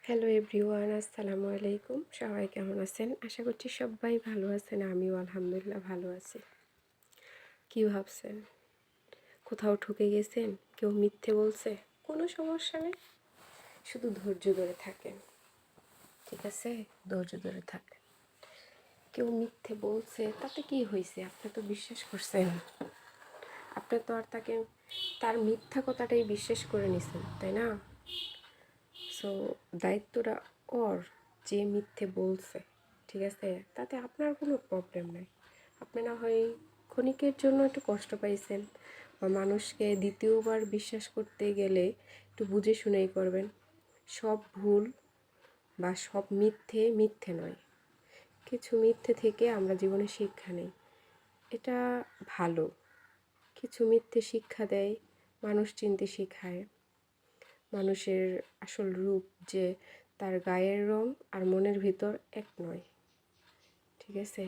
Hello everyone, আসসালামু আলাইকুম। সবাই কেমন আছেন? আশা করছি সবাই ভালো আছেন। আমিও আলহামদুলিল্লাহ ভালো আছি। কী ভাবছেন? কোথাও ঠকে গেছেন? কেউ মিথ্যে বলছে? কোনো সমস্যা নেই, শুধু ধৈর্য ধরে থাকেন। ঠিক আছে, ধৈর্য ধরে থাকেন। কেউ মিথ্যে বলছে তাতে কি হয়েছে? আপনি তো বিশ্বাস করছেন, আপনি তো আর তার মিথ্যা কথাটাই বিশ্বাস করে নিছেন, তাই না? সো দায়িত্বটা ওর, যে মিথ্যে বলছে। ঠিক আছে, তাতে আপনার কোনো প্রবলেম নাই। আপনি না হয় ক্ষণিকের জন্য একটু কষ্ট পাইছেন, বা মানুষকে দ্বিতীয়বার বিশ্বাস করতে গেলে একটু বুঝে শুনেই করবেন। সব ভুল বা সব মিথ্যে মিথ্যে নয়। কিছু মিথ্যে থেকে আমরা জীবনে শিক্ষা নেই, এটা ভালো। কিছু মিথ্যে শিক্ষা দেয়, মানুষ চিনতে শেখায়। মানুষের আসল রূপ যে তার গায়ের রং আর মনের ভিতর এক নয়। ঠিক আছে,